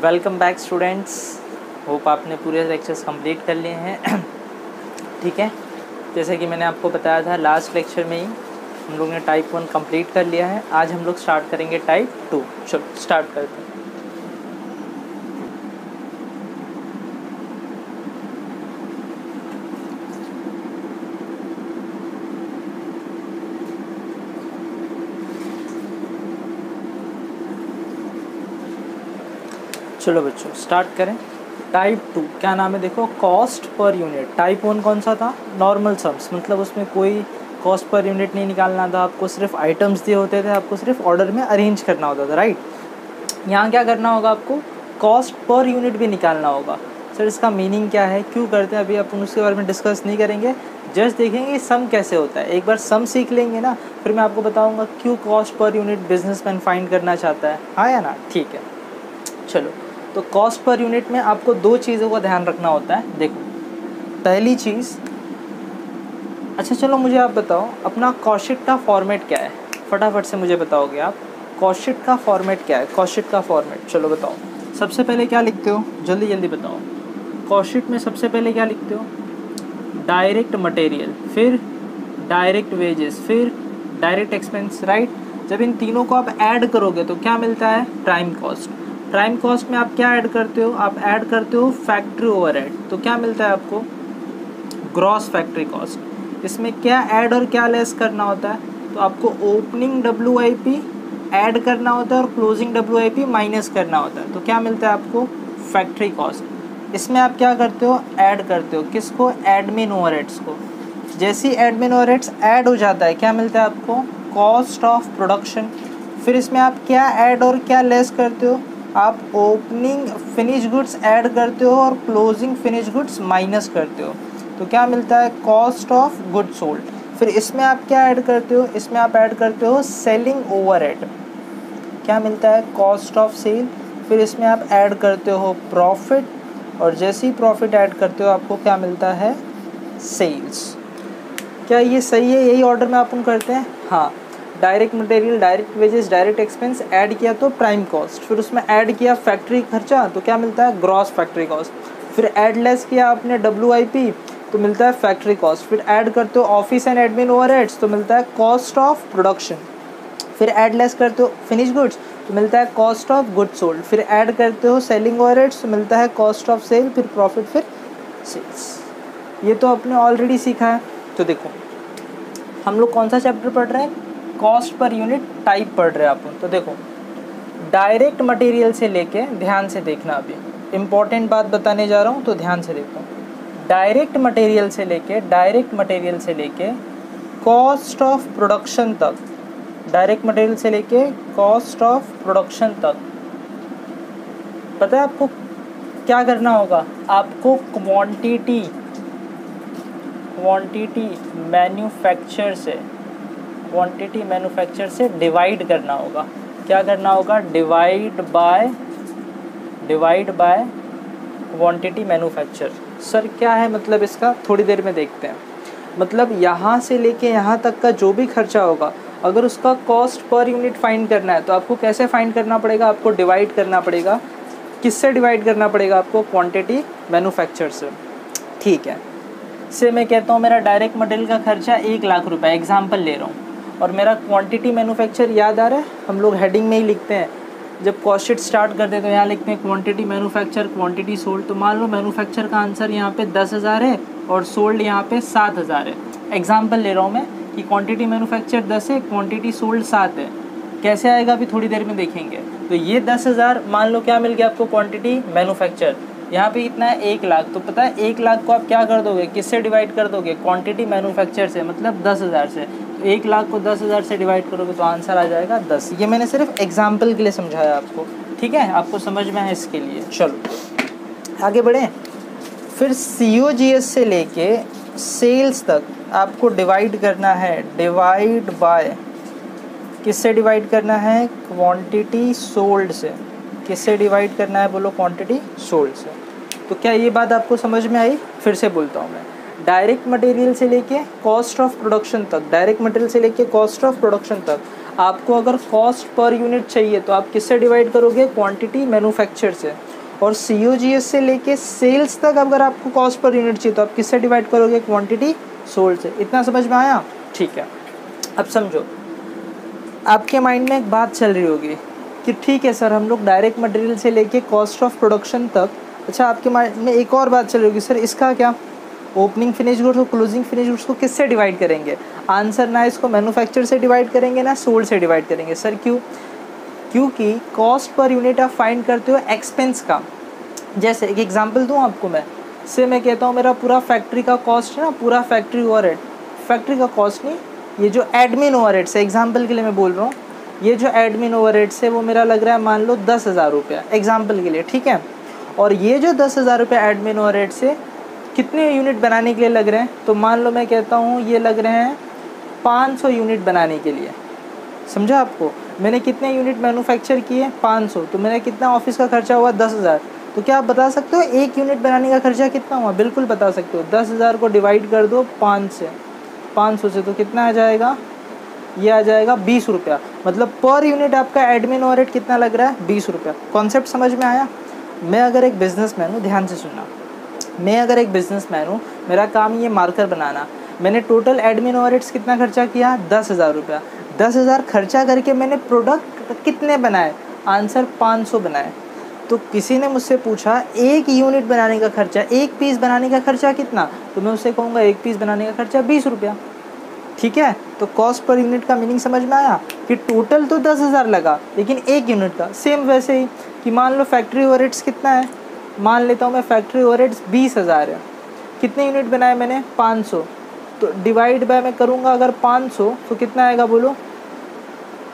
Welcome back students. Hope आपने पूरे lectures complete कर लिए हैं। ठीक है, जैसे कि मैंने आपको बताया था लास्ट लेक्चर में ही हम लोग ने टाइप 1 कंप्लीट कर लिया है। आज हम लोग स्टार्ट करेंगे टाइप 2। चलो स्टार्ट करते हैं। चलो बच्चों स्टार्ट करें। टाइप 2 क्या नाम है? देखो, कॉस्ट पर यूनिट। टाइप 1 कौन सा था? नॉर्मल सम्स, मतलब उसमें कोई कॉस्ट पर यूनिट नहीं निकालना था आपको, सिर्फ आइटम्स दिए होते थे, आपको सिर्फ ऑर्डर में अरेंज करना होता था, राइट। यहाँ क्या करना होगा आपको? कॉस्ट पर यूनिट भी निकालना होगा। सर इसका मीनिंग क्या है, क्यों करते हैं, अभी अपन उसके बारे में डिस्कस नहीं करेंगे, जस्ट देखेंगे सम कैसे होता है। एक बार सम सीख लेंगे ना, फिर मैं आपको बताऊँगा क्यों cost per unit businessman find करना चाहता है। हाँ या ना? ठीक है, चलो। तो कॉस्ट पर यूनिट में आपको दो चीज़ों का ध्यान रखना होता है। देखो, पहली चीज़, अच्छा चलो मुझे आप बताओ अपना कॉस्ट शीट का फॉर्मेट क्या है? फटाफट से मुझे बताओगे आप, कॉस्ट शीट का फॉर्मेट क्या है? कॉस्ट शीट का फॉर्मेट चलो बताओ। सबसे पहले क्या लिखते हो? जल्दी जल्दी बताओ। कॉस्ट शीट में सबसे पहले क्या लिखते हो? डायरेक्ट मटेरियल, फिर डायरेक्ट वेजेस, फिर डायरेक्ट एक्सपेंस, राइट। जब इन तीनों को आप ऐड करोगे तो क्या मिलता है? Prime cost. प्राइम कॉस्ट में आप क्या ऐड करते हो? आप ऐड करते हो फैक्ट्री ओवरहेड, तो क्या मिलता है आपको? Gross factory cost. इसमें क्या ऐड और क्या लेस करना होता है? तो आपको ओपनिंग WIP ऐड करना होता है और क्लोजिंग WIP माइनस करना होता है, तो क्या मिलता है आपको? Factory cost. इसमें आप क्या करते हो? ऐड करते हो किसको? एडमिन ओवरहेड्स को। जैसे ही एडमिन ओवरहेड्स ऐड हो जाता है क्या मिलता है आपको? Cost of production. फिर इसमें आप क्या ऐड और क्या लेस करते हो? आप ओपनिंग फिनिश गुड्स ऐड करते हो और क्लोजिंग फिनिश गुड्स माइनस करते हो, तो क्या मिलता है? Cost of goods sold. फिर इसमें आप क्या ऐड करते हो? इसमें आप ऐड करते हो सेलिंग ओवरहेड, क्या मिलता है? Cost of sale. फिर इसमें आप ऐड करते हो प्रॉफिट, और जैसे ही प्रॉफिट ऐड करते हो आपको क्या मिलता है? सेल्स। क्या ये सही है? यही ऑर्डर में अपन करते हैं। हाँ, direct material, direct wages, direct expense add किया तो प्राइम कॉस्ट, फिर उसमें ऐड किया फैक्ट्री खर्चा तो क्या मिलता है? Gross factory cost. फिर ऐड लेस किया आपने WIP तो मिलता है फैक्ट्री कॉस्ट। फिर ऐड करते हो ऑफिस एंड एडमिन ओवरहेड्स तो मिलता है कॉस्ट ऑफ प्रोडक्शन। फिर ऐड लेस करते हो फिनिश गुड्स तो मिलता है कॉस्ट ऑफ गुड्स सोल्ड। फिर ऐड करते हो सेलिंग ओवरहेड्स तो मिलता है कॉस्ट ऑफ सेल, फिर प्रॉफिट, फिर सेल्स। ये तो आपने ऑलरेडी सीखा है। तो देखो, हम लोग कौन सा चैप्टर पढ़ रहे हैं? कॉस्ट पर यूनिट टाइप पढ़ रहे हैं अपन। तो देखो, डायरेक्ट मटेरियल से लेके, ध्यान से देखना, अभी इम्पॉर्टेंट बात बताने जा रहा हूँ तो ध्यान से देखो। डायरेक्ट मटेरियल से लेके कॉस्ट ऑफ प्रोडक्शन तक, डायरेक्ट मटेरियल से लेके कॉस्ट ऑफ प्रोडक्शन तक, पता है आपको क्या करना होगा? आपको क्वांटिटी मैन्युफैक्चर से डिवाइड करना होगा। क्या करना होगा? Divide by quantity manufacture. Sir क्या है मतलब इसका? थोड़ी देर में देखते हैं। मतलब यहाँ से लेके यहाँ तक का जो भी खर्चा होगा, अगर उसका कॉस्ट पर यूनिट फाइंड करना है तो आपको कैसे फाइंड करना पड़ेगा? आपको डिवाइड करना पड़ेगा। किससे डिवाइड करना पड़ेगा आपको? क्वांटिटी मैन्युफैक्चर से। ठीक है, से मैं कहता हूँ मेरा डायरेक्ट मटेरियल का खर्चा 1 लाख रुपए, एग्जाम्पल ले रहा हूँ, और मेरा क्वांटिटी मैन्युफैक्चर याद आ रहा है? हम लोग हेडिंग में ही लिखते हैं, जब कॉस्ट शीट स्टार्ट करते हैं तो यहाँ लिखते हैं क्वांटिटी मैन्युफैक्चर, क्वांटिटी सोल्ड। तो मान लो मैन्युफैक्चर का आंसर यहाँ पे 10,000 है और सोल्ड यहाँ पे 7,000 है। एग्जाम्पल ले रहा हूँ मैं कि क्वांटिटी मैन्युफैक्चर 10 है, क्वांटिटी सोल्ड 7 है। कैसे आएगा अभी थोड़ी देर में देखेंगे। तो ये 10,000 मान लो क्या मिल गया आपको? Quantity manufacture. यहाँ पे कितना है? 1 लाख। तो पता है 1 लाख को आप क्या कर दोगे? किससे डिवाइड कर दोगे? क्वांटिटी मैन्युफैक्चर से, मतलब 10,000 से। तो 1 लाख को 10,000 से डिवाइड करोगे तो आंसर आ जाएगा 10। ये मैंने सिर्फ एग्जाम्पल के लिए समझाया आपको, ठीक है? आपको समझ में है इसके लिए। चलो आगे बढ़ें। फिर COGS से लेके सेल्स तक आपको डिवाइड करना है। डिवाइड बाय, किससे डिवाइड करना है? क्वांटिटी सोल्ड से। किससे डिवाइड करना है? बोलो, क्वांटिटी सोल्ड से। तो क्या ये बात आपको समझ में आई? फिर से बोलता हूँ मैं, डायरेक्ट मटेरियल से लेके कॉस्ट ऑफ प्रोडक्शन तक, डायरेक्ट मटेरियल से लेके कॉस्ट ऑफ प्रोडक्शन तक आपको अगर कॉस्ट पर यूनिट चाहिए तो आप किससे डिवाइड करोगे? क्वांटिटी मैन्युफैक्चर से। और COGS से लेके सेल्स तक अगर आपको कॉस्ट पर यूनिट चाहिए तो आप किससे डिवाइड करोगे, क्वांटिटी सोल्ड से। इतना समझ में आया? ठीक है। अब समझो, आपके माइंड में एक बात चल रही होगी कि ठीक है सर, हम लोग डायरेक्ट मटेरियल से लेके कॉस्ट ऑफ प्रोडक्शन तक, अच्छा आपके माइंड में एक और बात चल रही होगी, सर इसका क्या, ओपनिंग फिनिश गुड्स और क्लोजिंग फिनिश गुड्स को किससे डिवाइड करेंगे? आंसर, ना इसको मैन्युफैक्चर से डिवाइड करेंगे ना सोल्ड से डिवाइड करेंगे। सर क्यों? क्योंकि कॉस्ट पर यूनिट आप फाइंड करते हो एक्सपेंस का। जैसे एक एग्जांपल दूं आपको मैं कहता हूँ मेरा पूरा फैक्ट्री का कॉस्ट है ना, पूरा फैक्ट्री ओवरहेड, फैक्ट्री का कॉस्ट नहीं, ये जो एडमिन ओवरहेड्स है, एग्जांपल के लिए मैं बोल रहा हूँ, ये जो एडमिन ओवरहेड्स है वो मेरा लग रहा है मान लो 10,000 रुपया, एग्जाम्पल के लिए, ठीक है। और ये जो 10,000 रुपये एडमिन ओवरहेड्स से कितने यूनिट बनाने के लिए लग रहे हैं, तो मान लो मैं कहता हूँ ये लग रहे हैं 500 यूनिट बनाने के लिए। समझा आपको? मैंने कितने यूनिट मैन्युफैक्चर किए, 500, तो मेरा कितना ऑफिस का खर्चा हुआ 10,000। तो क्या आप बता सकते हो एक यूनिट बनाने का खर्चा कितना हुआ? बिल्कुल बता सकते हो। 10,000 को डिवाइड कर दो 500 से, तो कितना आ जाएगा, ये आ जाएगा 20 रुपया। मतलब पर यूनिट आपका एडमिन ओवरहेड कितना लग रहा है, 20 रुपया। कॉन्सेप्ट समझ में आया? मैं अगर एक बिजनेसमैन हूँ, ध्यान से सुनना, मैं अगर एक बिजनेसमैन हूँ, मेरा काम ये मार्कर बनाना, मैंने टोटल एडमिन ओवरहेड्स कितना खर्चा किया, 10,000 रुपया। 10,000 खर्चा करके मैंने प्रोडक्ट कितने बनाए, आंसर 500 बनाए। तो किसी ने मुझसे पूछा एक यूनिट बनाने का खर्चा, एक पीस बनाने का खर्चा कितना, तो मैं उससे कहूँगा एक पीस बनाने का खर्चा 20 रुपया। ठीक है, तो कॉस्ट पर यूनिट का मीनिंग समझ में आया कि टोटल तो 10,000 लगा लेकिन एक यूनिट का। सेम वैसे ही कि मान लो फैक्ट्री ओवरहेड्स कितना है, मान लेता हूँ मैं फैक्ट्री ओवरहेड्स 20,000 है, कितने यूनिट बनाए मैंने, 500, तो डिवाइड बाय मैं करूँगा अगर 500 तो कितना आएगा बोलो,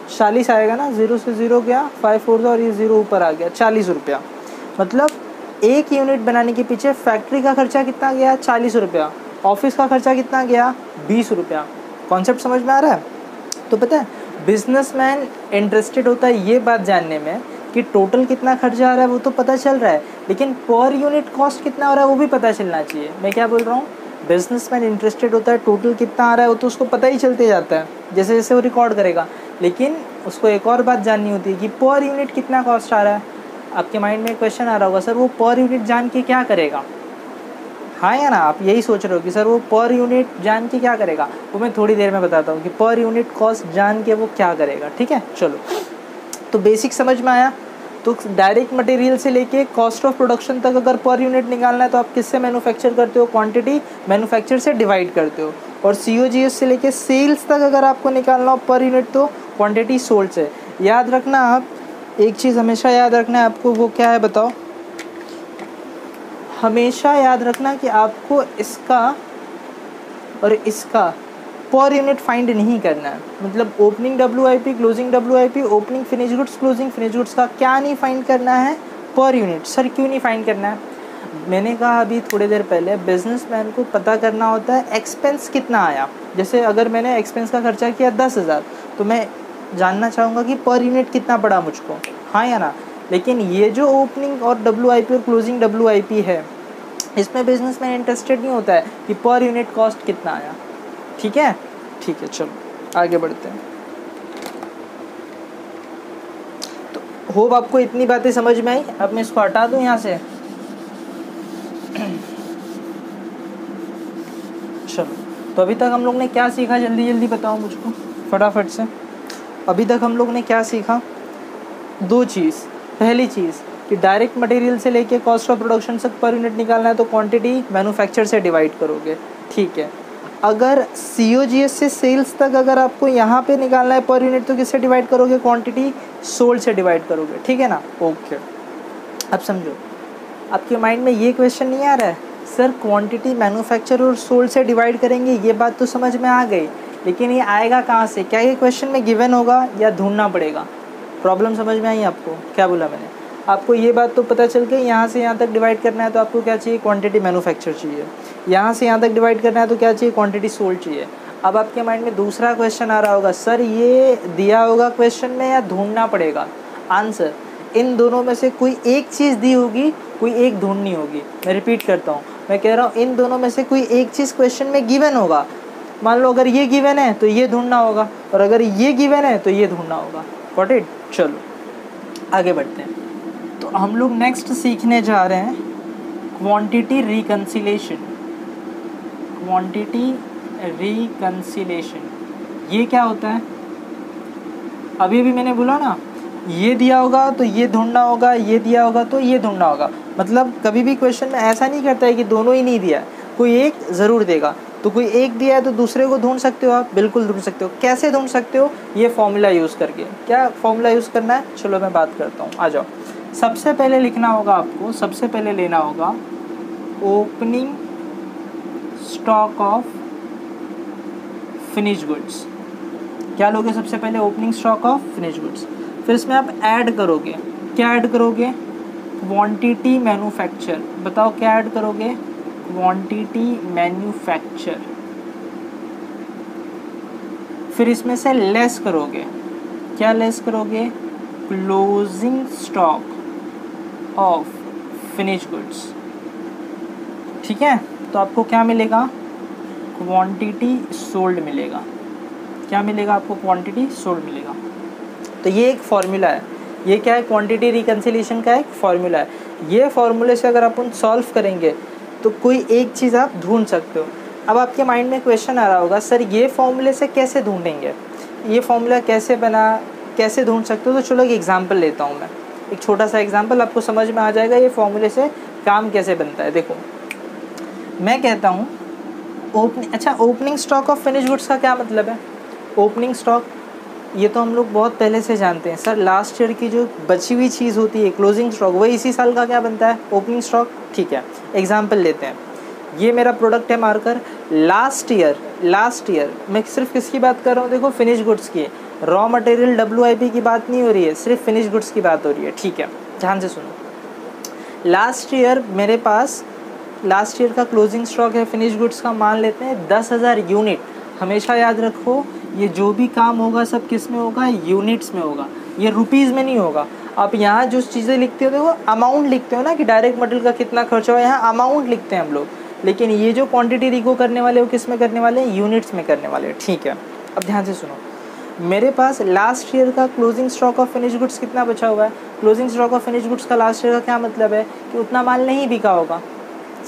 40 आएगा ना, 0 से 0 गया, 5 4 और ये 0 ऊपर आ गया, 40 रुपया। मतलब एक यूनिट बनाने के पीछे फैक्ट्री का खर्चा कितना गया, 40 रुपया, ऑफिस का खर्चा कितना गया, 20 रुपया। कॉन्सेप्ट समझ में आ रहा है? तो पता है बिजनेसमैन इंटरेस्टेड होता है ये बात जानने में कि टोटल कितना खर्चा आ रहा है वो तो पता चल रहा है, लेकिन पर यूनिट कॉस्ट कितना हो रहा है वो भी पता चलना चाहिए। मैं क्या बोल रहा हूँ, बिजनेसमैन इंटरेस्टेड होता है टोटल कितना आ रहा है वो तो उसको पता ही चलते जाता है जैसे जैसे वो रिकॉर्ड करेगा, लेकिन उसको एक और बात जाननी होती है कि पर यूनिट कितना कॉस्ट आ रहा है। आपके माइंड में क्वेश्चन आ रहा होगा, सर वो पर यूनिट जान के क्या करेगा, हाँ या ना, आप यही सोच रहे हो कि सर वो पर यूनिट जान के क्या करेगा, वो मैं थोड़ी देर में बताता हूँ कि पर यूनिट कॉस्ट जान के वो क्या करेगा। ठीक है, चलो तो बेसिक समझ में आया। तो डायरेक्ट मटेरियल से लेके कॉस्ट ऑफ प्रोडक्शन तक अगर पर यूनिट निकालना है तो आप किससे मैन्युफैक्चर करते हो, क्वांटिटी मैन्युफैक्चर से डिवाइड करते हो। और COGS से लेके सेल्स तक अगर आपको निकालना हो पर यूनिट तो क्वांटिटी सोल्ड से। याद रखना, आप एक चीज़ हमेशा याद रखना है आपको, वो क्या है बताओ, हमेशा याद रखना कि आपको इसका और इसका पर यूनिट फाइंड नहीं करना है। मतलब opening WIP, closing WIP, opening finish goods, closing finish goods का क्या नहीं फाइंड करना है, पर यूनिट। सर क्यों नहीं फाइंड करना है? मैंने कहा अभी थोड़ी देर पहले बिजनेसमैन को पता करना होता है एक्सपेंस कितना आया। जैसे अगर मैंने एक्सपेंस का खर्चा किया 10,000 तो मैं जानना चाहूँगा कि पर यूनिट कितना पड़ा मुझको, हाँ या ना। लेकिन ये जो ओपनिंग और WIP और क्लोजिंग WIP है इसमें बिजनेसमैन इंटरेस्टेड नहीं होता है कि पर यूनिट कॉस्ट कितना आया। ठीक है, ठीक है, चलो आगे बढ़ते हैं। तो होप आपको इतनी बातें समझ में आई। अब मैं इसको हटा दूं यहाँ से। चलो, तो अभी तक हम लोग ने क्या सीखा, जल्दी जल्दी बताओ मुझको फटाफट से। अभी तक हम लोग ने क्या सीखा, दो चीज़। पहली चीज़ कि डायरेक्ट मटेरियल से लेके कॉस्ट ऑफ प्रोडक्शन तक पर यूनिट निकालना है तो क्वांटिटी मैन्युफैक्चर से डिवाइड करोगे। ठीक है, अगर COGS से सेल्स तक अगर आपको यहाँ पे निकालना है पर यूनिट तो किससे डिवाइड करोगे, क्वांटिटी सोल्ड से डिवाइड करोगे। ठीक है ना, ओके। अब समझो, आपके माइंड में ये क्वेश्चन नहीं आ रहा है, सर क्वांटिटी मैन्युफैक्चर और सोल्ड से डिवाइड करेंगे, ये बात तो समझ में आ गई, लेकिन ये आएगा कहाँ से, क्या ये क्वेश्चन में गिवन होगा या ढूंढना पड़ेगा? प्रॉब्लम समझ में आई आपको? क्या बोला मैंने आपको, ये बात तो पता चल गई, यहाँ से यहाँ तक डिवाइड करना है तो आपको क्या चाहिए, क्वांटिटी मैन्युफैक्चर चाहिए। यहाँ से यहाँ तक डिवाइड करना है तो क्या चाहिए, क्वांटिटी सोल्ड चाहिए। अब आपके माइंड में दूसरा क्वेश्चन आ रहा होगा, सर ये दिया होगा क्वेश्चन में या ढूंढना पड़ेगा? आंसर, इन दोनों में से कोई एक चीज़ दी होगी, कोई एक ढूंढनी होगी। मैं रिपीट करता हूँ, मैं कह रहा हूँ इन दोनों में से कोई एक चीज़ क्वेश्चन में गिवन होगा। मान लो अगर ये गिवन है तो ये ढूंढना होगा, और अगर ये गिवन है तो ये ढूंढना होगा। Got it? चलो आगे बढ़ते हैं। तो तो हम लोग नेक्स्ट सीखने जा रहे हैं क्वांटिटी रिकंसिलेशन। क्वांटिटी रिकंसिलेशन ये क्या होता है? अभी भी मैंने बोला ना, ये दिया होगा तो ये ढूंढना होगा, ये दिया होगा तो ये ढूंढना होगा। मतलब कभी भी क्वेश्चन में ऐसा नहीं करता है कि दोनों ही नहीं दिया है, कोई एक ज़रूर देगा। तो कोई एक दिया है तो दूसरे को ढूंढ सकते हो आप, बिल्कुल ढूंढ सकते हो। कैसे ढूंढ सकते हो? ये फॉर्मूला यूज़ करके। क्या फॉर्मूला यूज़ करना है? चलो मैं बात करता हूँ, आ जाओ। सबसे पहले लिखना होगा आपको, सबसे पहले लेना होगा opening stock of finish goods. क्या लोगे सबसे पहले? Opening stock of finish goods. फिर इसमें आप ऐड करोगे, क्या ऐड करोगे? Quantity manufacture. बताओ क्या ऐड करोगे? Quantity manufacture. फिर इसमें से लेस करोगे, क्या लेस करोगे? Closing stock of finish goods. ठीक है, तो आपको क्या मिलेगा? क्वांटिटी सोल्ड मिलेगा। क्या मिलेगा आपको? क्वांटिटी सोल्ड मिलेगा। तो ये एक फॉर्मूला है। ये क्या है? क्वांटिटी रिकंसिलिएशन का एक फॉर्मूला है। ये फॉर्मूले से अगर अपन सॉल्व करेंगे तो कोई एक चीज़ आप ढूंढ सकते हो। अब आपके माइंड में क्वेश्चन आ रहा होगा, सर ये फॉर्मूले से कैसे ढूंढेंगे, ये फॉर्मूला कैसे बना, कैसे ढूंढ सकते हो? तो चलो एक एग्जांपल लेता हूँ मैं, एक छोटा सा एग्जांपल, आपको समझ में आ जाएगा ये फॉर्मूले से काम कैसे बनता है। देखो मैं कहता हूँ opening stock of finish goods का क्या मतलब है? ओपनिंग स्टॉक ये तो हम लोग बहुत पहले से जानते हैं सर, लास्ट ईयर की जो बची हुई चीज़ होती है क्लोजिंग स्टॉक, वही इसी साल का क्या बनता है? Opening stock. ठीक है, एग्जांपल लेते हैं। ये मेरा प्रोडक्ट है मार्कर। लास्ट ईयर मैं सिर्फ किसकी बात कर रहा हूँ? देखो फिनिश गुड्स की, रॉ मटेरियल WIP की बात नहीं हो रही है, सिर्फ फिनिश गुड्स की बात हो रही है। ठीक है, ध्यान से सुनो। लास्ट ईयर मेरे पास लास्ट ईयर का क्लोजिंग स्टॉक है फिनिश गुड्स का, मान लेते हैं 10,000 यूनिट। हमेशा याद रखो ये जो भी काम होगा सब किस में होगा? यूनिट्स में होगा, ये रुपीज़ में नहीं होगा। आप यहाँ जो चीज़ें लिखते हो देखो अमाउंट लिखते हो ना, कि डायरेक्ट मटेरियल का कितना खर्चा हुआ, यहाँ अमाउंट लिखते हैं हम लोग। लेकिन ये जो क्वांटिटी रिको करने वाले हो किस में करने वाले हैं? यूनिट्स में करने वाले हैं। ठीक है, अब ध्यान से सुनो। मेरे पास लास्ट ईयर का closing stock of finish goods कितना बचा हुआ है? Closing stock of finish goods का लास्ट ईयर का क्या मतलब है? कि उतना माल नहीं बिका होगा।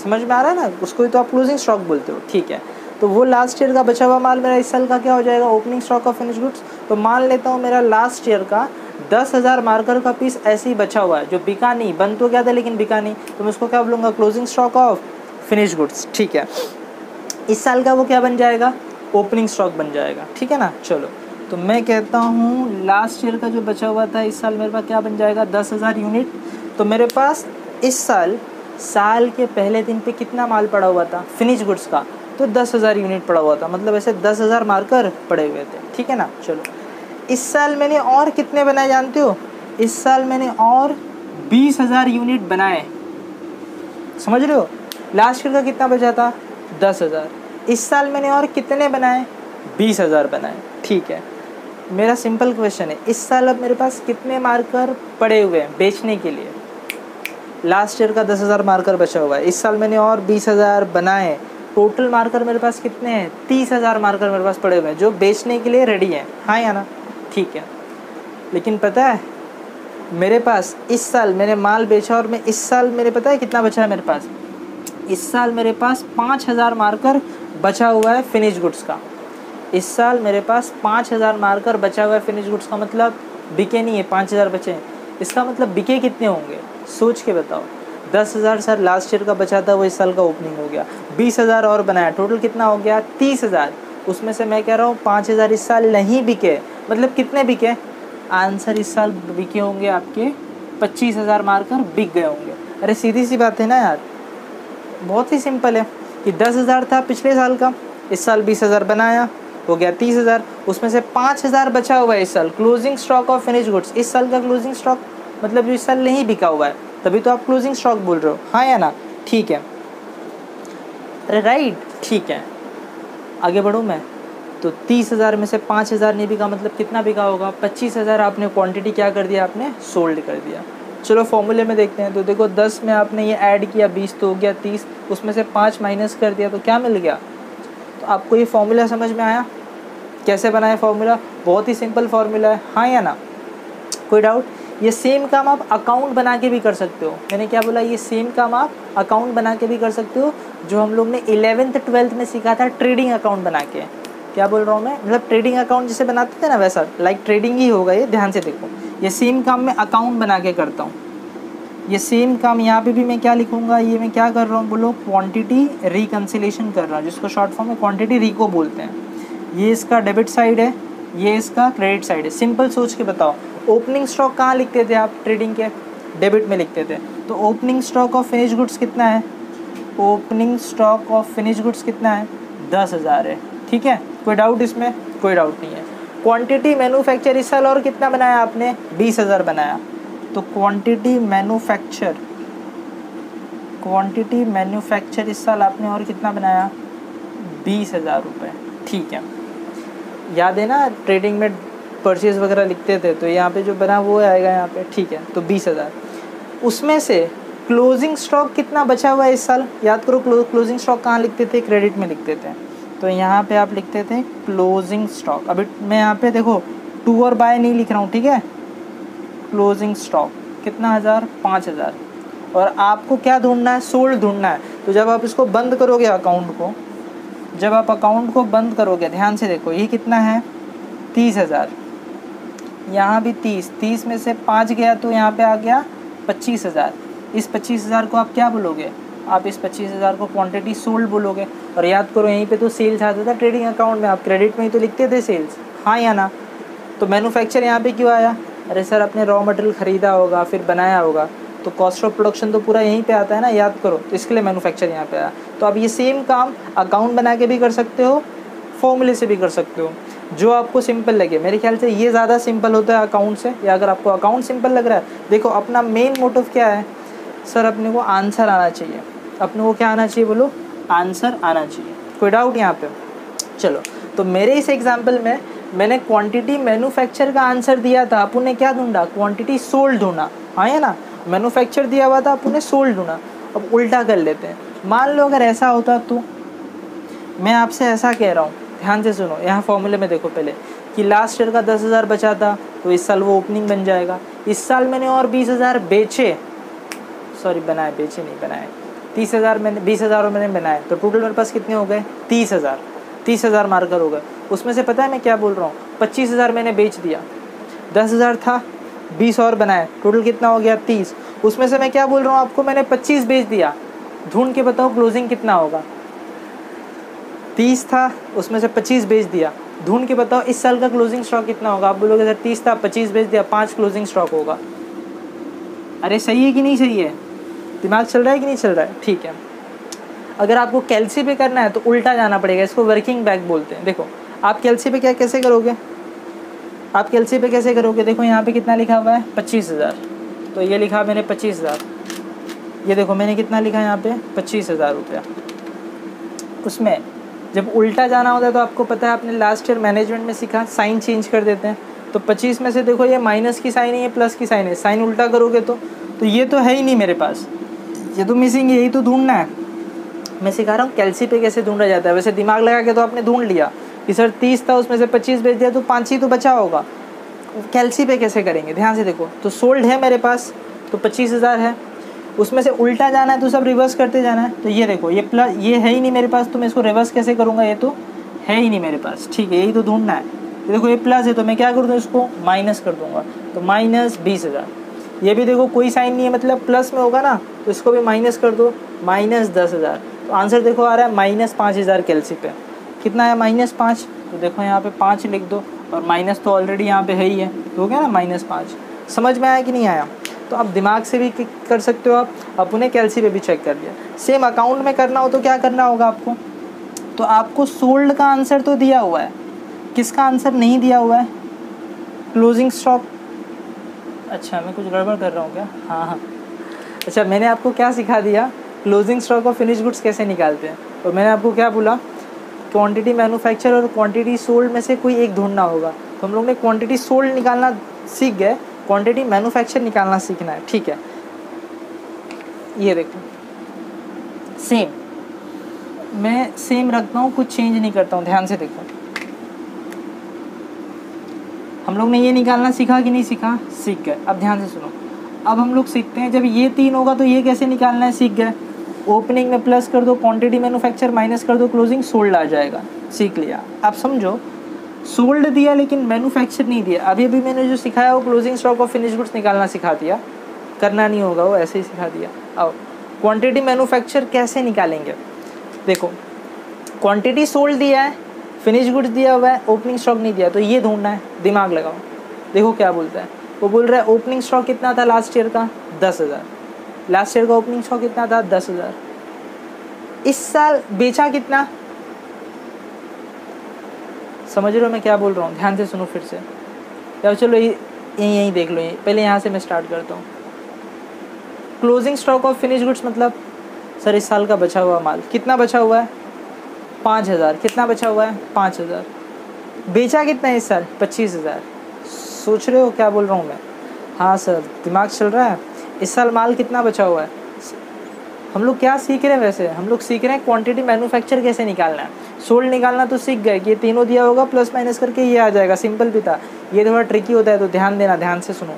समझ में आ रहा है ना? उसको ही तो आप क्लोजिंग स्टॉक बोलते हो। ठीक है, तो वो लास्ट ईयर का बचा हुआ माल मेरा इस साल का क्या हो जाएगा? Opening stock of finish goods. तो मान लेता हूँ मेरा लास्ट ईयर का 10,000 मार्कर का पीस ऐसे ही बचा हुआ है, जो बिका नहीं, बन तो गया था लेकिन बिका नहीं, तो मैं उसको क्या बोलूँगा? Closing stock of finish goods. ठीक है, इस साल का वो क्या बन जाएगा? ओपनिंग स्टॉक बन जाएगा। ठीक है ना? चलो, तो मैं कहता हूँ लास्ट ईयर का जो बचा हुआ था इस साल मेरे पास क्या बन जाएगा? 10,000 यूनिट। तो मेरे पास इस साल के पहले दिन पे कितना माल पड़ा हुआ था फिनिश गुड्स का? तो 10,000 यूनिट पड़ा हुआ था, मतलब ऐसे 10,000 मार्कर पड़े हुए थे। ठीक है ना? चलो, इस साल मैंने और कितने बनाए जानते हो? इस साल मैंने और 20,000 यूनिट बनाए। समझ रहे हो? लास्ट ईयर का कितना बचा था? 10,000। इस साल मैंने और कितने बनाए? 20,000 बनाए। ठीक है, मेरा सिंपल क्वेश्चन है, इस साल अब मेरे पास कितने मार्कर पड़े हुए हैं बेचने के लिए? लास्ट ईयर का 10,000 मार्कर बचा हुआ है, इस साल मैंने और 20,000 बनाए। टोटल मार्कर मेरे पास कितने हैं? 30,000 मार्कर मेरे पास पड़े हुए हैं जो बेचने के लिए रेडी हैं। हाँ या ना? ठीक है, लेकिन पता है मेरे पास इस साल मैंने माल बेचा और मैं इस साल मेरे पता है कितना बचा है मेरे पास? इस साल मेरे पास 5,000 मार्कर बचा हुआ है फिनिश गुड्स का। इस साल मेरे पास 5,000 मार्कर बचा हुआ है फिनिश गुड्स का, मतलब बिके नहीं है, 5,000 बचे हैं। इसका मतलब बिके कितने होंगे? सोच के बताओ। 10,000 सर लास्ट ईयर का बचा था, वो इस साल का ओपनिंग हो गया। 20,000 और बनाया, टोटल कितना हो गया? 30,000। उसमें से मैं कह रहा हूँ 5,000 इस साल नहीं बिके, मतलब कितने बिके? आंसर इस साल बिके होंगे आपके 25,000 मार्कर बिक गए होंगे। अरे सीधी सी बात है ना यार, बहुत ही सिंपल है कि 10,000 था पिछले साल का, इस साल 20,000 बनाया, हो गया 30,000। उसमें से 5,000 बचा हुआ है इस साल closing stock of finish goods. इस साल का क्लोजिंग स्टॉक मतलब जो इस साल नहीं बिका हुआ है, तभी तो आप क्लोजिंग स्टॉक बोल रहे हो। हाँ या ना? ठीक है, अरे राइट, ठीक है। आगे बढ़ूँ मैं, तो 30,000 में से 5,000 नहीं बिका, मतलब कितना बिका होगा? 25,000 आपने क्वांटिटी क्या कर दिया? आपने सोल्ड कर दिया। चलो फॉर्मूले में देखते हैं। तो देखो 10 में आपने ये ऐड किया, 20 तो हो गया 30, उसमें से 5 माइनस कर दिया तो क्या मिल गया? तो आपको ये फॉर्मूला समझ में आया? कैसे बनाए फॉर्मूला? बहुत ही सिंपल फॉर्मूला है। हाँ या ना? कोई डाउट? ये सेम काम आप अकाउंट बना के भी कर सकते हो। मैंने क्या बोला, ये सेम काम आप अकाउंट बना के भी कर सकते हो, जो हम लोग ने 11th 12th में सीखा था ट्रेडिंग अकाउंट बना के। क्या बोल रहा हूँ मैं, मतलब ट्रेडिंग अकाउंट जिसे बनाते थे ना वैसा, लाइक ट्रेडिंग ही होगा ये, ध्यान से देखो। ये सेम काम मैं अकाउंट बना के करता हूँ। ये सेम काम यहाँ पे भी मैं क्या लिखूँगा, ये मैं क्या कर रहा हूँ बोलो, क्वांटिटी रिकन्सिलेशन कर रहा हूँ, जिसको शॉर्ट फॉर्म में क्वांटिटी रिको बोलते हैं। ये इसका डेबिट साइड है, ये इसका क्रेडिट साइड है। सिंपल सोच के बताओ, ओपनिंग स्टॉक कहाँ लिखते थे आप ट्रेडिंग के, डेबिट में लिखते थे। तो opening stock of finish goods कितना है, opening stock of finish goods कितना है, 10,000 है। ठीक है, कोई डाउट इसमें, कोई डाउट नहीं है। क्वांटिटी मैन्युफैक्चर इस साल और कितना बनाया आपने, 20,000 बनाया। तो क्वांटिटी मैन्युफैक्चर इस साल आपने और कितना बनाया, 20,000 रुपये। ठीक है, याद है ना ट्रेडिंग में परचेज वगैरह लिखते थे, तो यहाँ पे जो बना वो आएगा यहाँ पे। ठीक है, तो 20,000। उसमें से क्लोजिंग स्टॉक कितना बचा हुआ है इस साल, याद करो। क्लोजिंग स्टॉक कहाँ लिखते थे, क्रेडिट में लिखते थे। तो यहाँ पे आप लिखते थे क्लोजिंग स्टॉक। अभी मैं यहाँ पे देखो टू और बाय नहीं लिख रहा हूँ, ठीक है। क्लोजिंग स्टॉक कितना, 5,000। और आपको क्या ढूंढना है, सोल्ड ढूंढना है। तो जब आप इसको बंद करोगे अकाउंट को, जब आप अकाउंट को बंद करोगे, ध्यान से देखो, ये कितना है, 30,000। यहाँ भी 30 में से 5 गया तो यहाँ पे आ गया 25,000। इस 25,000 को आप क्या बोलोगे, आप इस 25,000 को क्वांटिटी सोल्ड बोलोगे। और याद करो यहीं पे तो सेल्स आता था ट्रेडिंग अकाउंट में, आप क्रेडिट में ही तो लिखते थे सेल्स, हाँ या ना। तो मैन्युफैक्चर यहाँ पे क्यों आया, अरे सर अपने रॉ मटेरियल ख़रीदा होगा फिर बनाया होगा, तो कॉस्ट ऑफ प्रोडक्शन तो पूरा यहीं पे आता है ना, याद करो। तो इसके लिए मैन्युफैक्चर यहाँ पे आया। तो आप ये सेम काम अकाउंट बना के भी कर सकते हो, फॉर्मूले से भी कर सकते हो, जो आपको सिंपल लगे। मेरे ख्याल से ये ज़्यादा सिंपल होता है अकाउंट से। या अगर आपको अकाउंट सिंपल लग रहा है, देखो अपना मेन मोटिव क्या है, सर अपने को आंसर आना चाहिए। अपने को क्या आना चाहिए बोलो, आंसर आना चाहिए। कोई डाउट यहाँ पे, चलो। तो मेरे इस एग्जाम्पल में मैंने क्वांटिटी मैन्युफैक्चर का आंसर दिया था, अपन ने क्या ढूंढा, क्वांटिटी सोल्ड ढूंढा, हाँ या ना। मैन्युफैक्चर दिया हुआ था, अपन ने सोल्ड ढूंढा। अब उल्टा कर लेते हैं, मान लो अगर ऐसा होता तो मैं आपसे ऐसा कह रहा हूँ, ध्यान से सुनो। यहाँ फॉर्मूले में देखो पहले कि लास्ट ईयर का 10,000 बचा था, तो इस साल वो ओपनिंग बन जाएगा। इस साल मैंने और 20,000 बेचे, सॉरी बनाए, बेचे नहीं बनाए, 30,000 मैंने, 20,000 मैंने बनाए, तो टोटल मेरे पास कितने हो गए, 30,000 मार्कर हो गए। उसमें से पता है मैं क्या बोल रहा हूँ, 25,000 मैंने बेच दिया, 10,000 था, 20 और बनाए, टोटल कितना हो गया, 30। उसमें से मैं क्या बोल रहा हूँ आपको, मैंने 25 बेच दिया। ढूंढ के बताओ क्लोजिंग कितना होगा, 30 था, उसमें से 25 बेच दिया। ढूंढ के बताओ इस साल का क्लोजिंग स्टॉक कितना होगा। आप बोलोगे सर 30 था, 25 बेच दिया, 5 क्लोजिंग स्टॉक होगा। अरे सही है कि नहीं सही है, दिमाग चल रहा है कि नहीं चल रहा है, ठीक है। अगर आपको कैलसी पे करना है तो उल्टा जाना पड़ेगा, इसको वर्किंग बैक बोलते हैं। देखो आप कैलसी पे क्या कैसे करोगे, आप कैलसी पे कैसे करोगे, देखो यहाँ पे कितना लिखा हुआ है, 25,000। तो ये लिखा मैंने 25,000, ये देखो मैंने कितना लिखा यहाँ पे, 25,000 रुपया। उसमें जब उल्टा जाना होता है तो आपको पता है, आपने लास्ट ईयर मैनेजमेंट में सीखा, साइन चेंज कर देते हैं। तो 25 में से देखो ये माइनस की साइन है, ये प्लस की साइन है, साइन उल्टा करोगे तो ये तो है ही नहीं मेरे पास, ये तो मिसिंग है, यही तो ढूंढना है। मैं सिखा रहा हूँ कैलसी पे कैसे ढूंढा जाता है। वैसे दिमाग लगा के तो आपने ढूंढ लिया कि सर 30 था, उसमें से 25 बेच दिया तो 5 ही तो बचा होगा। कैलसी पे कैसे करेंगे, ध्यान से देखो। तो सोल्ड है मेरे पास, तो 25,000 है, उसमें से उल्टा जाना है तो सब रिवर्स करते जाना है। तो ये देखो ये प्लस, ये है ही नहीं मेरे पास, तो मैं इसको रिवर्स कैसे करूँगा, ये तो है ही नहीं मेरे पास, ठीक है, यही तो ढूंढना है। देखो ये प्लस है तो मैं क्या कर दूँ, इसको माइनस कर दूँगा, तो माइनस 20,000। ये भी देखो कोई साइन नहीं है, मतलब प्लस में होगा ना, तो इसको भी माइनस कर दो, माइनस 10,000। तो आंसर देखो आ रहा है माइनस 5,000 कैलसी पे। कितना है, माइनस 5। तो देखो यहाँ पे 5 लिख दो, और माइनस तो ऑलरेडी यहाँ पे है ही है, तो हो गया ना माइनस 5। समझ में आया कि नहीं आया। तो आप दिमाग से भी कर सकते हो, आप उन्हें कैलसी पे भी चेक कर लिया। सेम अकाउंट में करना हो तो क्या करना होगा आपको, तो आपको सोल्ड का आंसर तो दिया हुआ है, किसका आंसर नहीं दिया हुआ है, क्लोजिंग स्टॉक। अच्छा मैं कुछ गड़बड़ कर रहा हूँ क्या, हाँ। अच्छा मैंने आपको क्या सिखा दिया, क्लोजिंग स्टॉक और फिनिश गुड्स कैसे निकालते हैं। तो मैंने आपको क्या बोला, क्वांटिटी मैन्युफैक्चर और क्वांटिटी सोल्ड में से कोई एक ढूंढना होगा। तो हम लोग ने क्वांटिटी सोल्ड निकालना सीख गए, क्वांटिटी मैन्युफैक्चर निकालना सीखना है, ठीक है। ये देखो सेम, मैं सेम रखता हूँ, कुछ चेंज नहीं करता हूँ, ध्यान से देखो। हम लोग ने ये निकालना सीखा कि नहीं सीखा? सीख गए। अब ध्यान से सुनो, अब हम लोग सीखते हैं जब ये 3 होगा तो ये कैसे निकालना है, सीख गए। ओपनिंग में प्लस कर दो, क्वांटिटी मैन्युफैक्चर माइनस कर दो, क्लोजिंग सोल्ड आ जाएगा, सीख लिया। अब समझो, सोल्ड दिया लेकिन मैन्युफैक्चर नहीं दिया। अभी अभी मैंने जो सिखाया वो closing stock of finish goods निकालना सिखा दिया, करना नहीं होगा वो ऐसे ही सिखा दिया। अब क्वांटिटी मैन्युफैक्चर कैसे निकालेंगे? देखो, क्वांटिटी सोल्ड दिया है, फिनिश गुड्स दिया हुआ है, ओपनिंग स्टॉक नहीं दिया, तो ये ढूंढना है, दिमाग लगाओ। देखो क्या बोलता है, वो बोल रहा है ओपनिंग स्टॉक कितना था लास्ट ईयर का? 10,000। लास्ट ईयर का ओपनिंग स्टॉक कितना था? 10,000। इस साल बेचा कितना? समझ रहे हो मैं क्या बोल रहा हूँ? ध्यान से सुनो फिर से, या चलो यहीं देख लो, पहले यहाँ से मैं स्टार्ट करता हूँ। Closing stock of finish goods मतलब सर इस साल का बचा हुआ माल कितना बचा हुआ है? 5,000। कितना बचा हुआ है? 5,000। बेचा कितना है इस साल? 25,000। सोच रहे हो क्या बोल रहा हूँ मैं? हाँ सर, दिमाग चल रहा है। इस साल माल कितना बचा हुआ है? हम लोग क्या सीख रहे हैं वैसे? हम लोग सीख रहे हैं क्वांटिटी मैन्युफैक्चर कैसे निकालना है। सोल्ड निकालना तो सीख गए कि ये तीनों दिया होगा, प्लस माइनस करके ये आ जाएगा, सिंपल भी था। ये थोड़ा ट्रिकी होता है, तो ध्यान देना, ध्यान से सुनो।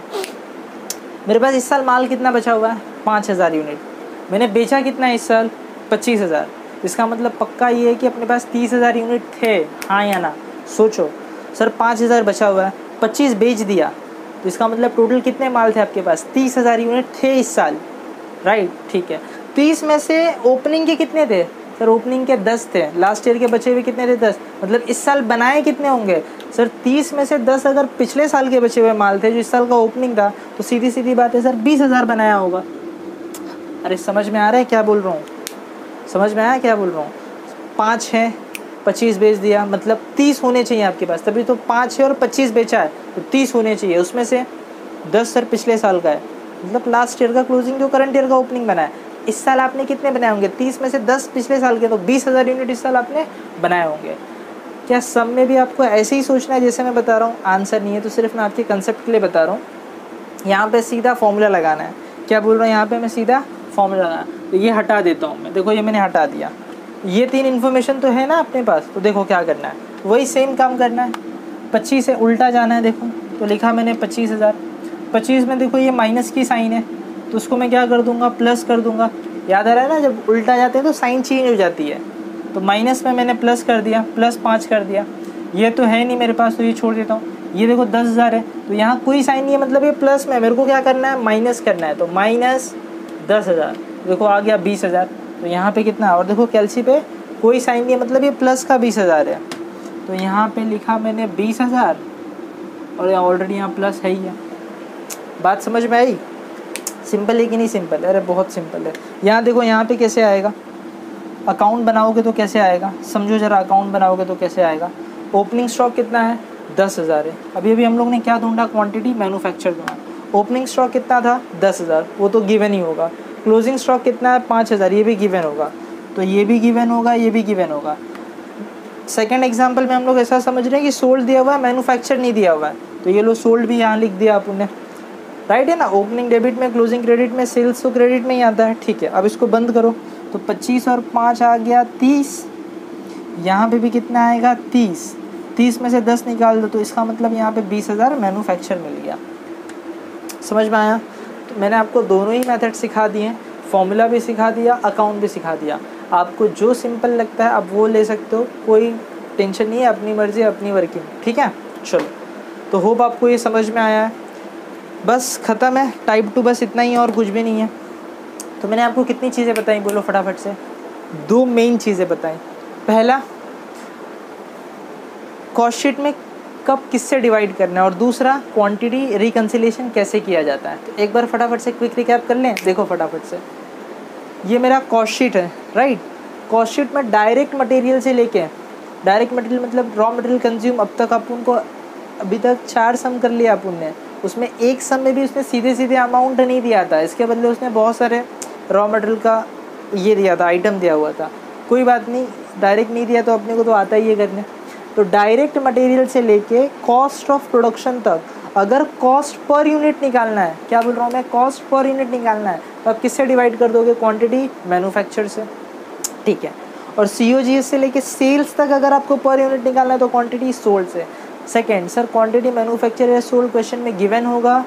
मेरे पास इस साल माल कितना बचा हुआ है? 5,000 यूनिट। मैंने बेचा कितना है इस साल? 25,000। इसका मतलब पक्का ये है कि अपने पास 30,000 यूनिट थे, हाँ या ना? सोचो सर, 5,000 बचा हुआ है, 25 बेच दिया, तो इसका मतलब टोटल कितने माल थे आपके पास? 30,000 यूनिट थे इस साल, राइट? ठीक है। 30 में से ओपनिंग के कितने थे? सर ओपनिंग के 10 थे। लास्ट ईयर के बचे हुए कितने थे? 10। मतलब इस साल बनाए कितने होंगे? सर 30 में से 10 अगर पिछले साल के बचे हुए माल थे जो इस साल का ओपनिंग था, तो सीधी सीधी बात है सर 20,000 बनाया होगा। अरे समझ में आ रहा है क्या बोल रहा हूँ? समझ में आया क्या बोल रहा हूँ? 5 है, 25 बेच दिया, मतलब 30 होने चाहिए आपके पास, तभी तो 5 है और 25 बेचा है, तो 30 होने चाहिए। उसमें से 10 सर पिछले साल का है, मतलब लास्ट ईयर का क्लोजिंग जो करंट ईयर का ओपनिंग बना है। इस साल आपने कितने बनाए होंगे? 30 में से 10 पिछले साल के, तो 20,000 यूनिट इस साल आपने बनाए होंगे। क्या सब में भी आपको ऐसे ही सोचना है जैसे मैं बता रहा हूँ? आंसर नहीं है, तो सिर्फ मैं आपके कंसेप्ट के लिए बता रहा हूँ। यहाँ पे सीधा फॉर्मूला लगाना है। क्या बोल रहा हूँ? यहाँ पे मैं सीधा फॉर्मूला लगाना, तो ये हटा देता हूँ मैं। देखो ये मैंने हटा दिया। ये 3 इन्फॉर्मेशन तो है ना अपने पास, तो देखो क्या करना है, वही सेम काम करना है। 25 से उल्टा जाना है। देखो तो लिखा मैंने 25,000। 25 में देखो ये माइनस की साइन है, तो उसको मैं क्या कर दूंगा? प्लस कर दूंगा। याद आ रहा है ना, जब उल्टा जाते हैं तो साइन चेंज हो जाती है। तो माइनस में मैंने प्लस कर दिया, प्लस 5 कर दिया। ये तो है नहीं मेरे पास, तो ये छोड़ देता हूँ। ये देखो 10,000 है, तो यहाँ कोई साइन नहीं है, मतलब ये प्लस में, मेरे को क्या करना है? माइनस करना है। तो माइनस 10,000, देखो आ गया 20,000। तो यहाँ पे कितना? और देखो कैल्सी पे कोई साइन नहीं है, मतलब ये प्लस का 20,000 है। तो यहाँ पे लिखा मैंने 20,000, और ऑलरेडी यहाँ प्लस है ही है। बात समझ में आई? सिंपल है कि नहीं सिंपल? अरे बहुत सिंपल है। यहाँ देखो, यहाँ पे कैसे आएगा? अकाउंट बनाओगे तो कैसे आएगा? समझो जरा, अकाउंट बनाओगे तो कैसे आएगा? ओपनिंग स्टॉक कितना है? 10,000 है। अभी अभी हम लोग ने क्या ढूंढा? क्वांटिटी मैन्युफैक्चर ढूंढा। ओपनिंग स्टॉक कितना था? 10,000, वो तो गिवन ही होगा। क्लोजिंग स्टॉक कितना है? 5,000, ये भी गिवन होगा। तो ये भी गिवन होगा, ये भी गिवन होगा। सेकंड एग्जांपल में हम लोग ऐसा समझ रहे हैं कि सोल्ड दिया हुआ है, मैन्युफैक्चर नहीं दिया हुआ है, तो ये लो सोल्ड भी यहाँ लिख दिया आपने, राइट है ना? ओपनिंग डेबिट में, क्लोजिंग क्रेडिट में, सेल्स तो क्रेडिट में ही आता है। ठीक है, अब इसको बंद करो, तो 25 और 5 आ गया 30। यहाँ पे भी कितना आएगा? 30। 30 में से 10 निकाल दो, तो इसका मतलब यहाँ पे 20,000 मैन्युफैक्चर मिल गया। समझ में आया? तो मैंने आपको दोनों ही मेथड सिखा दिए, फॉर्मूला भी सिखा दिया, अकाउंट भी सिखा दिया। आपको जो सिंपल लगता है आप वो ले सकते हो, कोई टेंशन नहीं है, अपनी मर्जी अपनी वर्किंग। ठीक है, चलो, तो होप आपको ये समझ में आया है। बस ख़त्म है, टाइप 2 बस इतना ही, और कुछ भी नहीं है। तो मैंने आपको कितनी चीज़ें बताई, बोलो फटाफट से? 2 मेन चीज़ें बताई। पहला, कॉस्ट शीट में कब किससे डिवाइड करना है, और दूसरा क्वांटिटी रिकन्सिलेशन कैसे किया जाता है। तो एक बार फटाफट से क्विक रिकैप कर लें। देखो फटाफट से, ये मेरा कॉस्ट शीट है, राइट? कॉस्ट शीट में डायरेक्ट मटेरियल से लेके, डायरेक्ट मटेरियल मतलब रॉ मटेरियल कंज्यूम, अब तक अपन को अभी तक 4 सम कर लिया अपन ने। उसमें एक सम में भी उसने सीधे सीधे अमाउंट नहीं दिया था, इसके बदले उसने बहुत सारे रॉ मटेरियल का ये दिया था, आइटम दिया हुआ था। कोई बात नहीं, डायरेक्ट नहीं दिया तो अपने को तो आता ही है करने। तो डायरेक्ट मटेरियल से लेके कॉस्ट ऑफ प्रोडक्शन तक, अगर कॉस्ट पर यूनिट निकालना है, क्या बोल रहा हूँ मैं? कॉस्ट पर यूनिट निकालना है, तो आप किससे डिवाइड कर दोगे? क्वांटिटी मैन्युफैक्चर से। ठीक है, और COGS से लेके सेल्स तक अगर आपको पर यूनिट निकालना है तो क्वांटिटी सोल्ड से। सेकेंड, सर क्वांटिटी मैन्युफैक्चर या सोल्ड क्वेश्चन में गिवन होगा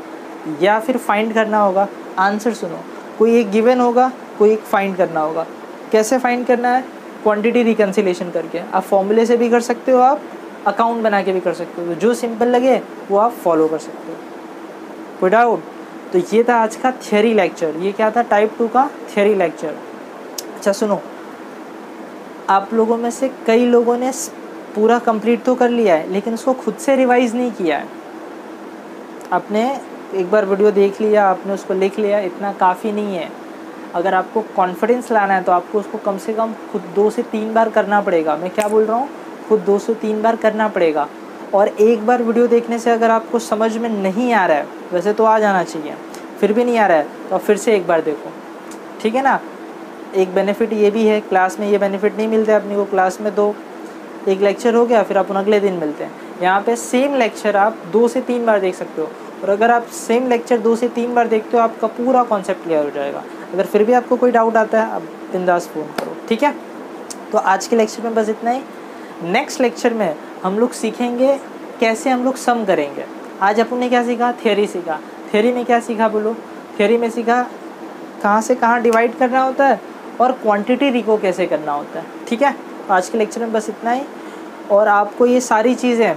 या फिर फाइंड करना होगा? आंसर सुनो, कोई एक गिवन होगा, कोई एक फाइंड करना होगा। कैसे फाइंड करना है? क्वांटिटी रिकन्सिलेशन करके। आप फॉर्मूले से भी कर सकते हो, आप अकाउंट बना के भी कर सकते हो, जो सिंपल लगे वो आप फॉलो कर सकते हो। कोई डाउट? तो ये था आज का थियरी लेक्चर। ये क्या था? टाइप 2 का थियरी लेक्चर। अच्छा सुनो, आप लोगों में से कई लोगों ने पूरा कंप्लीट तो कर लिया है, लेकिन उसको खुद से रिवाइज नहीं किया है। आपने एक बार वीडियो देख लिया, आपने उसको लिख लिया, इतना काफ़ी नहीं है। अगर आपको कॉन्फिडेंस लाना है तो आपको उसको कम से कम खुद 2 से 3 बार करना पड़ेगा। मैं क्या बोल रहा हूँ? खुद 2 से 3 बार करना पड़ेगा। और एक बार वीडियो देखने से अगर आपको समझ में नहीं आ रहा है, वैसे तो आ जाना चाहिए, फिर भी नहीं आ रहा है तो आप फिर से एक बार देखो, ठीक है ना। एक बेनिफिट ये भी है, क्लास में ये बेनिफिट नहीं मिलते अपने को। क्लास में तो एक लेक्चर हो गया, फिर अपन अगले दिन मिलते हैं। यहाँ पे सेम लेक्चर आप 2 से 3 बार देख सकते हो, और अगर आप सेम लेक्चर 2 से 3 बार देखते हो आपका पूरा कॉन्सेप्ट क्लियर हो जाएगा। अगर फिर भी आपको कोई डाउट आता है, आप बिंदास फ़ोन करो, ठीक है। तो आज के लेक्चर में बस इतना ही। नेक्स्ट लेक्चर में हम लोग सीखेंगे कैसे हम लोग सम करेंगे। आज अपन ने क्या सीखा? थियरी सीखा। थियरी में क्या सीखा बोलो? थियरी में सीखा कहाँ से कहाँ डिवाइड करना होता है और क्वांटिटी रिको कैसे करना होता है, ठीक है। आज के लेक्चर में बस इतना ही, और आपको ये सारी चीज़ें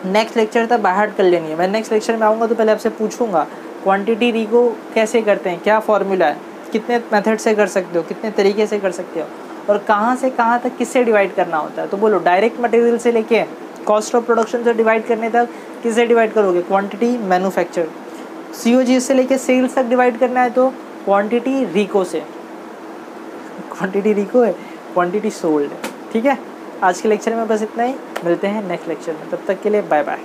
नेक्स्ट लेक्चर तक बाय हार्ट कर लेनी है। मैं नेक्स्ट लेक्चर में आऊँगा तो पहले आपसे पूछूंगा क्वांटिटी रिको कैसे करते हैं, क्या फॉर्मूला है, कितने मेथड से कर सकते हो, कितने तरीके से कर सकते हो, और कहाँ से कहाँ तक किससे डिवाइड करना होता है। तो बोलो, डायरेक्ट मटेरियल से लेके कॉस्ट ऑफ प्रोडक्शन से डिवाइड करने तक किससे डिवाइड करोगे? Quantity manufacture. COGS से लेके सेल्स तक डिवाइड करना है तो क्वांटिटी रिको से। क्वांटिटी रिको है, क्वांटिटी सोल्ड है, ठीक है। आज के लेक्चर में बस इतना ही, मिलते हैं नेक्स्ट लेक्चर में, तब तक के लिए बाय बाय।